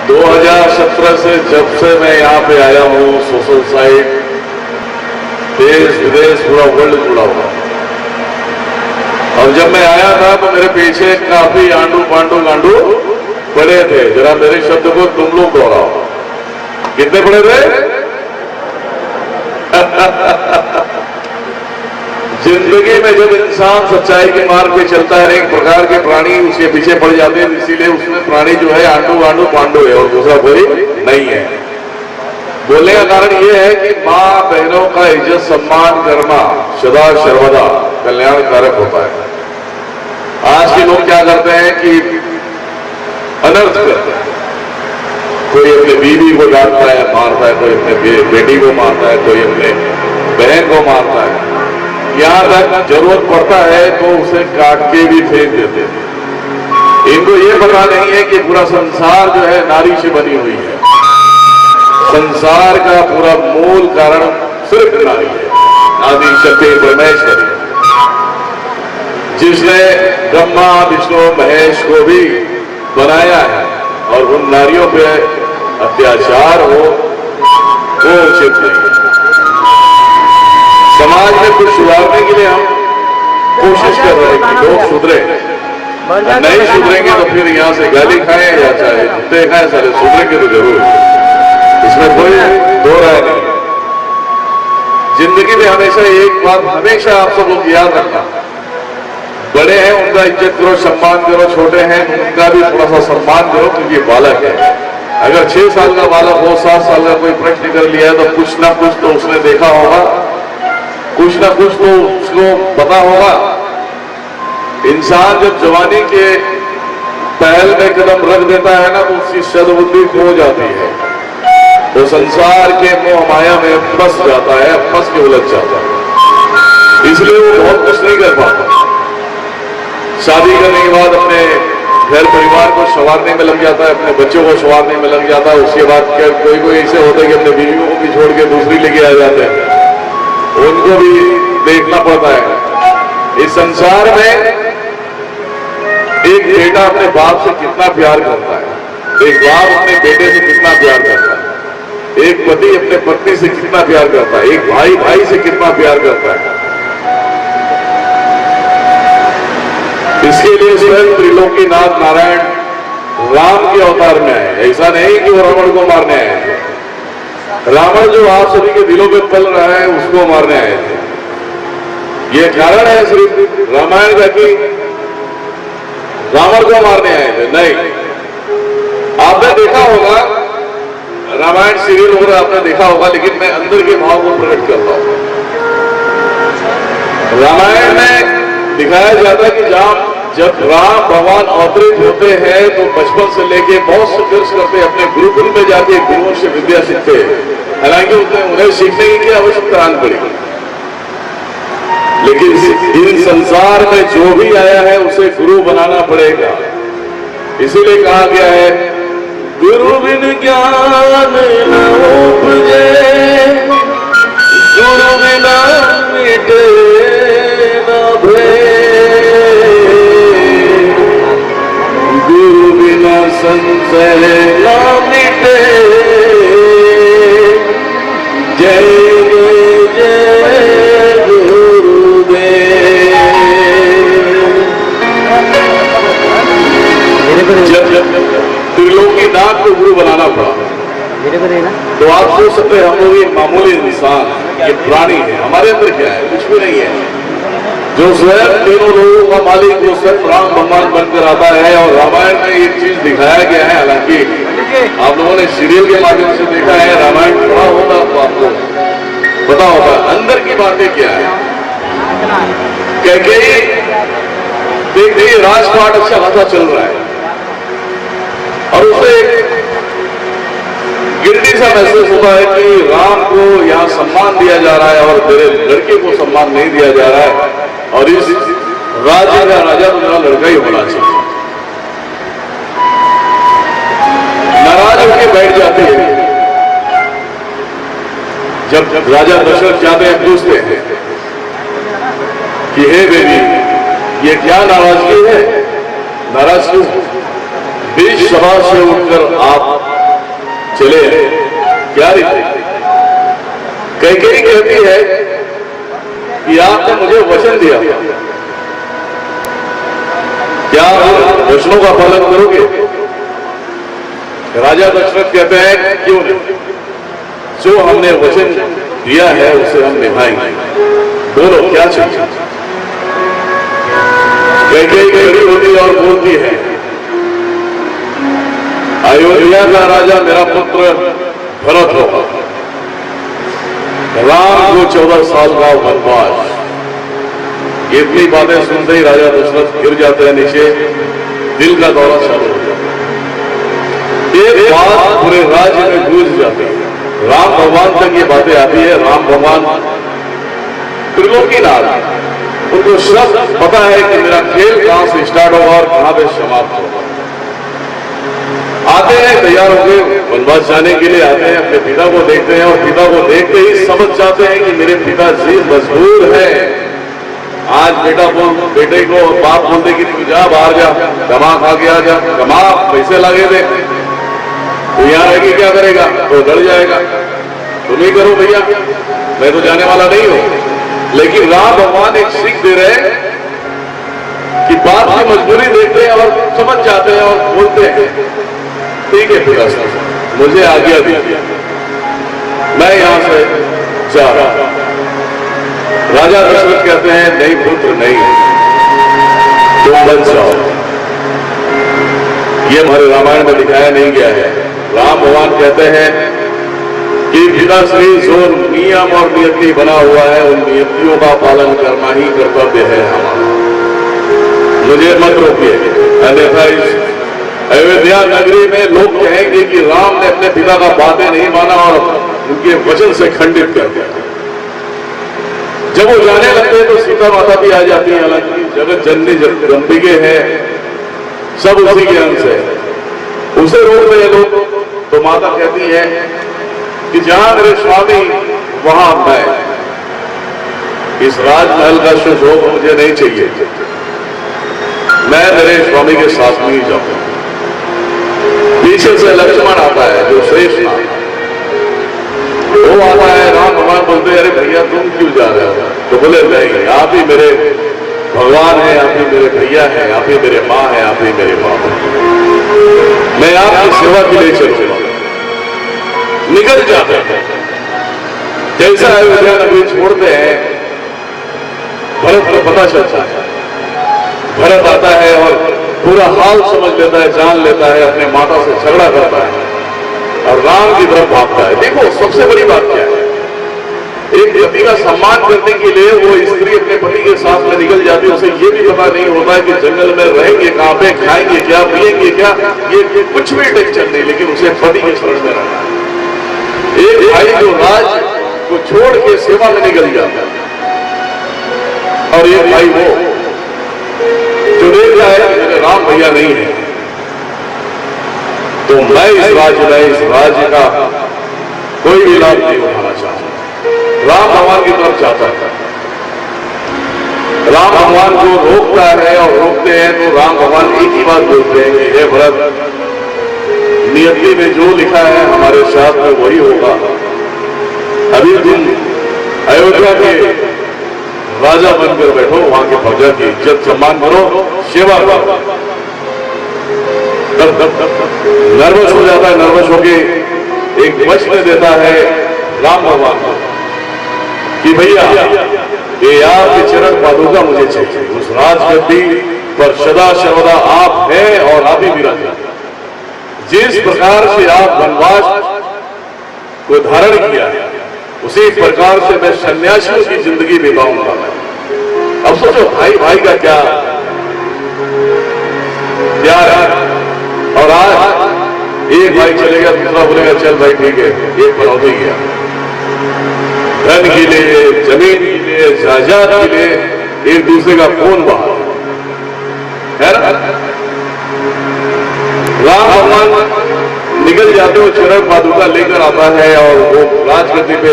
2017 से जब से मैं यहाँ पे आया हूँ, सोशल साइट देश विदेश पूरा वर्ल्ड जुड़ा हुआ। और जब मैं आया था तो मेरे पीछे काफी आंडू पांडू गांडू पड़े थे। जरा मेरे शब्द को तुम लोग दोहराओ, कितने पड़े थे? जिंदगी में जब इंसान सच्चाई के मार्ग पे चलता है, एक प्रकार के प्राणी उसके पीछे पड़ जाते हैं, इसीलिए उसमें प्राणी जो है आंडू आंडू पांडू है और दूसरा कोई नहीं है। बोलने का कारण यह है कि माँ बहनों का इज्जत सम्मान करना सदा सर्वदा कल्याण कारक होता है। आज के लोग क्या करते हैं कि अनर्थ करते हैं। कोई अपने बीवी को डांटता है, मारता है, कोई अपने बेटी को मारता है, कोई अपने बहन को मारता है। यहां तक जरूरत पड़ता है तो उसे काट के भी फेंक देते हैं। इनको ये पता नहीं है कि पूरा संसार जो है नारी से बनी हुई है। संसार का पूरा मूल कारण सिर्फ नारी है, आदि शक्ति परमेश्वरी, जिसने ब्रह्मा विष्णु महेश को भी बनाया है। और उन नारियों पे अत्याचार हो वो उचित नहीं है। समाज में कुछ सुधारने के लिए हम कोशिश कर रहे हैं कि लोग सुधरे। नहीं सुधरेंगे तो फिर यहाँ से गाली खाएं या चाहे जूते खाएं, सारे सुधरेंगे तो जरूर, इसमें कोई दो राय नहीं। जिंदगी में हमेशा एक बात हमेशा आप सब लोग याद रखना, बड़े हैं उनका इज्जत करो, सम्मान करो, छोटे हैं उनका भी थोड़ा सा सम्मान करो, क्योंकि बालक है। अगर 6 साल का बालक हो, 7 साल का कोई प्रश्न कर लिया है तो कुछ ना कुछ तो उसने देखा होगा, कुछ ना कुछ तो उसको पता होगा। इंसान जब जवानी के पहल में कदम रख देता है ना तो उसकी सद्बुद्धि खो जाती है, वो संसार के मोह माया में फंस जाता है, फंस के उलझ जाता है, इसलिए वो बहुत कुछ नहीं कर पाता। शादी करने के बाद अपने घर परिवार को संवारने में लग जाता है, अपने बच्चों को संवारने में लग जाता है। उसके बाद कोई कोई ऐसे होते हैं कि अपने बीवियों को भी छोड़ के दूसरी लेके आ जाते हैं, उनको भी देखना पड़ता है। इस संसार में एक बेटा अपने बाप से कितना प्यार करता है, एक बाप अपने बेटे से कितना प्यार करता है, एक पति अपने पत्नी से कितना प्यार करता है, एक भाई भाई से कितना प्यार करता है। इसके लिए स्वयं त्रिलोकीनाथ नारायण राम के अवतार में आए। ऐसा नहीं कि वो रावण को मारने आए थे। रावण जो आप सभी के दिलों में पल रहा है उसको मारने आए थे। ये कारण है सिर्फ रामायण का कि रावण को मारने आए थे, नहीं। आपने देखा होगा रामायण सीरियल वगैरह आपने देखा होगा, लेकिन मैं अंदर के भाव को प्रकट करता हूं। रामायण में दिखाया जाता है कि जब राम भगवान अवतरित होते हैं तो बचपन से लेके बहुत संघर्ष करते हैं, अपने गुरुकुल में जाके गुरुओं से विद्या सीखते हैं। हालांकि उन्हें सीखने की आवश्यकता आनी पड़ेगी, लेकिन इन संसार में जो भी आया है उसे गुरु बनाना पड़ेगा। इसीलिए कहा गया है, गुरु बिन ज्ञान न उपजे, गुरु बिना मिटे न भय, गुरु बिना संशय न मिटे, जय जय गुरुदेव। जब त्रिलोकीनाथ को गुरु बनाना पड़ा तो आप सोच सकते हैं हम लोग ये मामूली इंसान, ये प्राणी है, हमारे अंदर क्या है? कुछ भी नहीं है। जो स्वयं तीनों लोगों का मालिक वो स्वयं राम भगवान बनकर आता है। और रामायण में एक चीज दिखाया गया है, हालांकि आप लोगों ने सीरियल के माध्यम से देखा है, रामायण पढ़ा होगा तो आपको पता होगा अंदर की बातें क्या है। कैकेयी देखिए राजपाट अच्छा खासा चल रहा है और उसे गिल्टी सा महसूस होता है कि राम को यहाँ सम्मान दिया जा रहा है और मेरे लड़के को सम्मान नहीं दिया जा रहा है, और इस राज्य का राजा तो मेरा लड़का ही होना चाहिए। नाराज होकर बैठ जाते हैं। जब राजा दशरथ जाते हैं पूछते हैं कि हे देवी ये क्या नाराजगी है, नाराज क्यों? बीच सभा से उठकर आप चले क्या रीति? कैकेयी कहती है कि आपने मुझे वचन दिया, क्या वचनों का पालन करोगे? राजा दशरथ कहते हैं क्यों नहीं, जो हमने वचन दिया है उसे हम निभाएंगे, बोलो क्या चाहिए? कैकेयी खड़ी होती और बोलती है, अयोध्या का राजा मेरा पुत्र भरत होगा, राम को 14 साल का वनवास। इतनी बातें सुनते ही राजा दशरथ गिर जाते हैं नीचे, दिल का दौरा चालू हो जाता है। एक बात पूरे राज्य में गूंज जाती है, राम भगवान तक ये बातें आती है। राम भगवान त्रिलोकीनाथ, उनको सब पता है कि मेरा खेल कहां से स्टार्ट होगा और कहां पे समाप्त होगा। आते हैं तैयार होकर वनवास जाने के लिए, आते हैं अपने पिता को देखते हैं और पिता को देखते ही समझ जाते हैं कि मेरे पिताजी मजबूर है। आज बेटे को बाप बोलते कि तू जा बाहर जा, कमा खा के आ जा, कमा पैसे लगे थे, तो यहां रह के क्या करेगा? तो डर जाएगा, तुम ही करो भैया, मैं तो जाने वाला नहीं हूं। लेकिन राम भगवान एक सीख दे रहे कि बाप की मजबूरी देखते हैं और समझ जाते हैं और बोलते हैं ठीक है पिता साहब, मुझे आज्ञा दीजिए, मैं यहां से जा रहा हूं। राजा दशरथ कहते हैं नहीं पुत्र नहीं, तुम बन जाओ। ये हमारे रामायण में दिखाया नहीं गया है। राम भगवान कहते हैं कि पिताश्री जो नियम और नियति बना हुआ है उन नियतियों का पालन करना ही कर्तव्य है हमारा, मुझे मत रोकिए, अन्यथा इस अयोध्या नगरी में लोग कहेंगे कि राम ने अपने पिता का बातें नहीं माना और उनके वचन से खंडित कर दिया। जब वो जाने लगते हैं तो सीता माता भी आ जाती है, हालांकि जगत जननी जगदम्बिके है, सब उसी के अंश है, उसे रोक रहे लोग। तो माता कहती है कि जहां मेरे स्वामी वहां मैं, इस राजमहल का सुशोभ मुझे नहीं चाहिए, मैं मेरे स्वामी के साथ में ही जाऊंगा। पीछे से लक्ष्मण आता है जो श्रेष्ठ नाथ, वो आता है। राम भगवान बोलते हैं अरे भैया तुम क्यों जा रहे हो? तो बोले नहीं, आप ही मेरे भगवान हैं, आप ही मेरे भैया हैं, आप ही मेरे माँ हैं, आप ही मेरे बाप हैं, मैं आपकी सेवा के लिए चलूंगा। निकल जाते हैं। जैसा अयोध्या नगरी छोड़ते हैं, भरत को पता चलता है। भरत आता है और पूरा हाल समझ लेता है, जान लेता है, अपने माता से झगड़ा करता है और राम की तरफ भागता है। देखो सबसे बड़ी बात क्या है, एक पति का सम्मान करने के लिए वो स्त्री अपने पति के साथ में निकल जाती है। उसे ये भी पता नहीं होता है कि जंगल में रहेंगे कहां पे, खाएंगे क्या, पिएंगे क्या, ये कुछ भी टेंशन नहीं, लेकिन उसे पति के शरण में रहना है। एक भाई जो राज को छोड़ के सेवा में निकल जाता है और एक भाई वो जो देख रहा है कि मेरे राम भैया नहीं है, तो मैं इस राज्य का कोई भी लाभ नहीं उठाना चाहता। राम भगवान की तरफ जाता है, राम भगवान को रोकता है और रोकते हैं तो राम भगवान एक ही बात बोलते हैं कि हे भरत, नियति में जो लिखा है हमारे साथ में वही होगा। अभी तुम अयोध्या के राजा बनकर बैठो, वहां के प्रजा की इज्जत सम्मान करो, सेवा करो। नर्वस हो जाता है, नर्वस होके एक वचन देता है राम भगवान को कि भैया ये आपके चरण पादुका मुझे चाहिए, उस राजगद्दी पर सदा सर्वदा आप हैं और आप ही विराजमान। जिस प्रकार से आप वनवास को धारण किया है उसी प्रकार से मैं सन्यासियों की जिंदगी बिताऊंगा। अब सोचो भाई भाई का क्या प्यार है। और आज एक भाई चलेगा, दूसरा बोलेगा चल भाई ठीक है, एक पर हो गया। धन के लिए, जमीन के लिए, जायदाद के लिए एक दूसरे का खून बहा है ना। राम भगवान निकल जाते हो, चरण पादुका लेकर आता है और वो राजगद्दी पे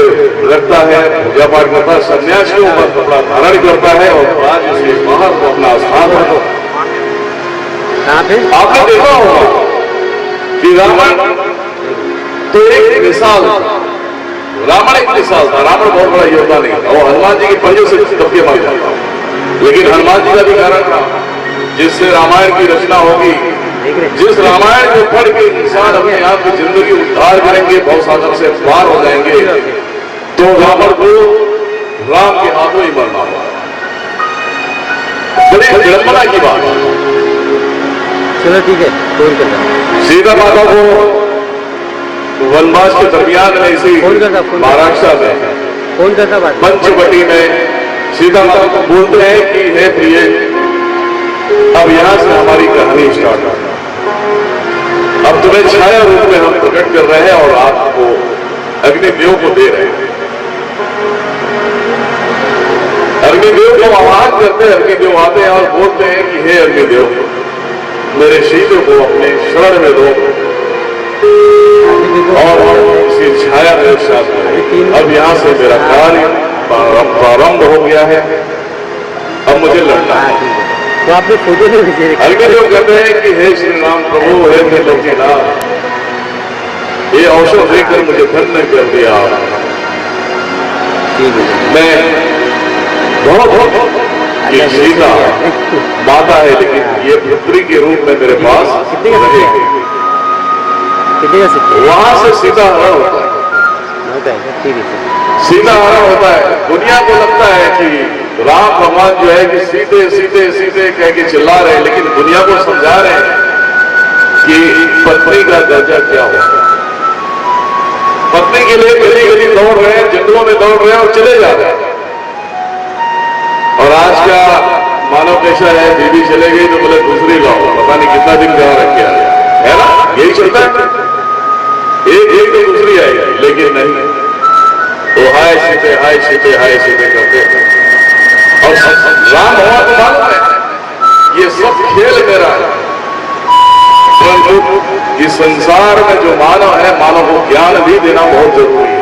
रखता है, पूजा पाठ करता है, सन्यासियों का कपड़ा धारण करता है और राज से बाहर को अपना स्थान रखो। आपने देखा होगा कि रावण तो एक मिसाल, रावण एक मिसाल था। रावण बहुत बड़ा योद्धा नहीं था, वो हनुमान जी की पंजों से दबके मार जाता, लेकिन हनुमान जी का भी कारण था जिससे रामायण की रचना होगी। जिस रामायण को पढ़ के इंसान अपने आप की जिंदगी उद्धार करेंगे, भवसागर से पार हो जाएंगे, तो रावण को राम के हाथों ही मरना हुआ। बड़ी विडंबना की बात। चलो ठीक है, फोन करता। सीता माता को वनवास के दरमियान में इसी महाराष्ट्र में फोन करता पंचवटी में सीता माता को बोलते हैं कि हे प्रिय, अब यहां से हमारी कहानी स्टार्ट है। अब तुम्हें छाया रूप में हम प्रकट कर रहे हैं और आपको अग्निदेव को दे रहे हैं। अग्निदेव को आह्वान करते हैं, अग्निदेव आते हैं और बोलते हैं कि हे अग्निदेव, मेरे सीते को अपने शरण में दो और इसकी छाया मेरे साथ में। अब यहां से मेरा कार्य प्रारंभ हो गया है, अब मुझे लड़ना है। तो आपने फोटो नहीं भेजे? अग्निदेव कहते हैं कि हे श्री राम प्रभु, हे त्रिलोकीनाथ, ये अवसर देकर मुझे धन्य कर दिया। मैं बहुत सीता माता है, लेकिन ये पुत्री के रूप में मेरे पास रहेगी। वहां से सीता हरण होता है। सीता हरण होता है। दुनिया को लगता है कि राम भगवान जो है कि सीते सीते सीते कह के चिल्ला रहे हैं, लेकिन दुनिया को समझा रहे हैं कि पत्नी का दर्जा क्या होता है। पत्नी के लिए गली गली दौड़ रहे हैं, जंगलों में दौड़ रहे हैं और चले जा रहे हैं। और आज का मानव कैसा है, बीवी चले गई तो बोले दूसरी लाओ, पता नहीं कितना दिन जहां रख के आया है ना, यही चलता है। एक तो दूसरी आएगी, लेकिन नहीं, तो हाय सीते हाय सीते हाय सीते करते हैं। और राम भगवान को मालूम है ये सब खेल मेरा है, परंतु इस संसार में जो मानव है, मानव को ज्ञान भी देना बहुत जरूरी है।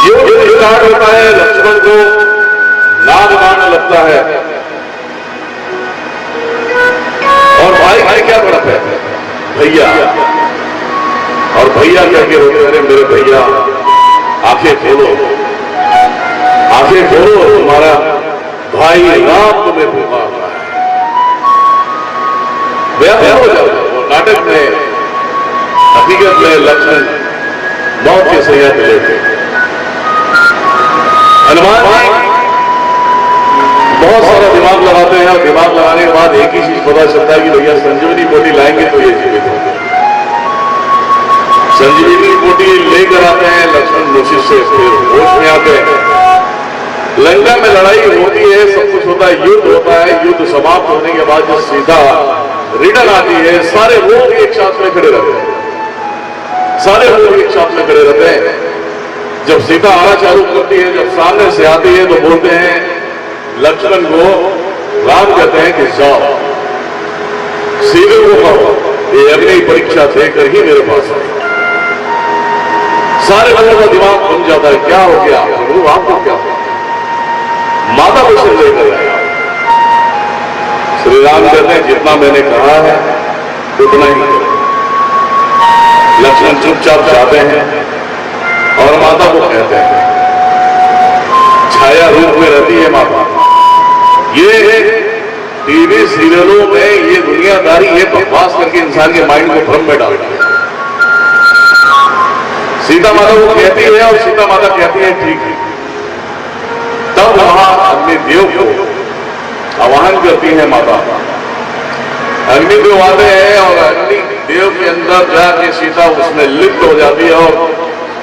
युद्ध स्टार्ट होता है, लक्ष्मण को नाग मारने लगता है और भाई भाई क्या बड़ा है भैया, और भैया क्या के होते, अरे मेरे भैया आंखें खोलो, आंखें खोलो, तुम्हारा भाई राम तुम्हें पुकार रहा है। व्याख्या हो जाता है। वो नाटक में हकीकत में लक्ष्मण मौत के सैया मिले थे। हनुमान जी बहुत सारा दिमाग लगाते हैं और दिमाग लगाने के बाद एक ही चीज पता चलता है कि भैया संजीवनी बोटी लाएंगे तो ये जीवित होंगे। संजीवनी बोटी लेकर आते हैं, लक्ष्मण ऋषि से फिर होश में आते हैं। लंका में लड़ाई होती है, सब कुछ होता है, युद्ध होता है। युद्ध समाप्त होने के बाद जब सीता रिटर्न आती है, सारे लोग एक साथ में खड़े रहते हैं, सारे लोग एक साथ में खड़े रहते हैं। जब सीता आना चालू करती है, जब सामने से आती है तो बोलते हैं लक्ष्मण को, राम कहते हैं कि जाओ सीधे को कहो ये अग्नि परीक्षा देकर ही मेरे पास आए। सारे लोगों का दिमाग बन जाता है, क्या हो गया प्रभु, आपको क्या हो? माता वचन लेकर आया। श्री राम कहते हैं जितना मैंने कहा है उतना ही करो। लक्ष्मण चुपचाप जाते हैं और माता को कहते हैं, छाया रूप में रहती है माता। ये टीवी सीरियलों में ये दुनियादारी, ये बकवास करके इंसान के माइंड को भ्रम में डालती है। सीता माता को कहती है और सीता माता कहती है ठीक है। तब वहां अग्निदेव को आह्वान करती है माता। अग्निदेव आते हैं और अग्निदेव के अंदर जाके सीता उसमें लिप्त हो जाती है और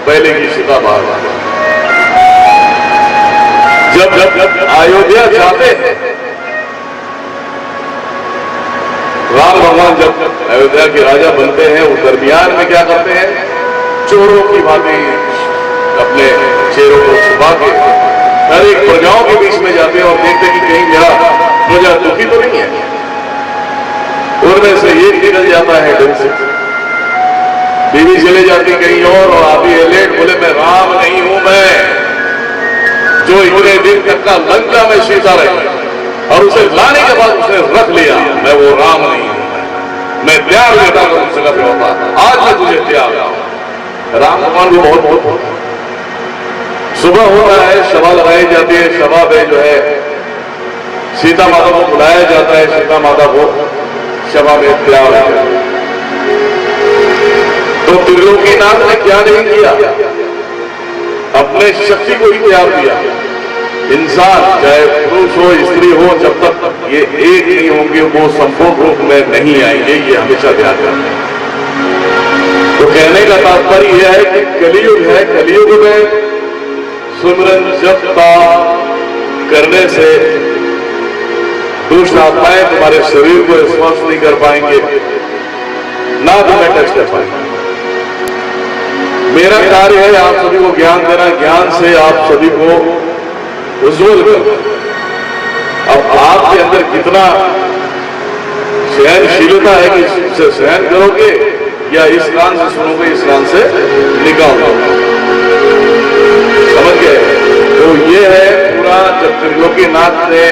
पहले की सीता बाहर आती है। जब अयोध्या जाते हैं, राम भगवान जब अयोध्या के राजा बनते हैं, उस दरमियान में क्या करते हैं, चोरों की भांति अपने चेहरों को छुपा के हर एक प्रजाओं के बीच में जाते हैं और देखते कि कहीं मेरा प्रजा दुखी तो नहीं है। उनमें से एक निकल जाता है ढंग से, बीवी चले जाती कहीं और आती है लेट, बोले मैं राम नहीं हूं, मैं जो इतने दिन तक का लंका में सीता रही और उसे लाने के बाद उसने रख लिया, मैं वो राम नहीं हूं, मैं त्याग लेता हूं तुझसे का होता, आज मैं तुझे त्याग रहा हूं। राम भगवान को बहुत सुबह हो रहा है, सभा लगाई जाती है, सभा में जो है सीता माता को बुलाया जाता है, सीता माता को सभा में त्याग है। तो त्रिलोकीनाथ ने क्या नहीं किया, अपने शक्ति को ही त्याग दिया। इंसान चाहे पुरुष हो स्त्री हो, जब तक ये एक नहीं होंगे वो संपूर्ण रूप में नहीं आएंगे, ये हमेशा ध्यान रखें। तो कहने का तात्पर्य यह है कि कलयुग है, कलयुग में सुमिरन जप तप करने से दुष्ट आत्माएं तुम्हारे शरीर को स्पर्श नहीं कर पाएंगे, ना तुम्हें टच कर पाएंगे। मेरा कार्य है आप सभी को ज्ञान देना, ज्ञान से आप सभी को उज्जवल करना। अब आपके अंदर कितना सहनशीलता है कि इससे सहन करोगे या इस कान से सुनोगे, इस कान से निकाल दो। समझ गए? तो ये है पूरा, जब त्रिलोकीनाथ ने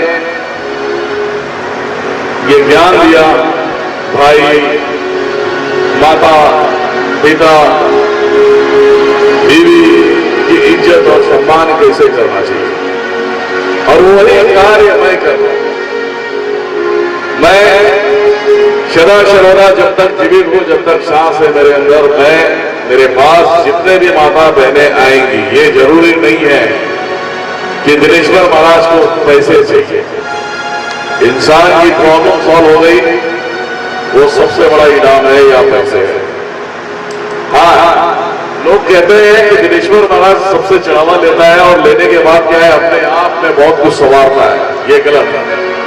ये ज्ञान दिया, भाई माता पिता बीवी की इज्जत और सम्मान कैसे करना चाहिए, और वही कार्य मैं कर रहा हूं। मैं सदा सर्वदा जब तक जीवित हूं, जब तक सांस है मेरे अंदर, मैं मेरे पास जितने भी माता बहनें आएंगी, ये जरूरी नहीं है कि दिनेश्वर महाराज को पैसे चाहिए। इंसान की प्रॉब्लम सॉल्व हो गई, वो सबसे बड़ा इनाम है या पैसे है। हाँ, लोग कहते हैं कि दिनेश्वर महाराज सबसे चढ़ावा लेता है और लेने के बाद क्या है, अपने आप में बहुत कुछ संवारता है, ये गलत है।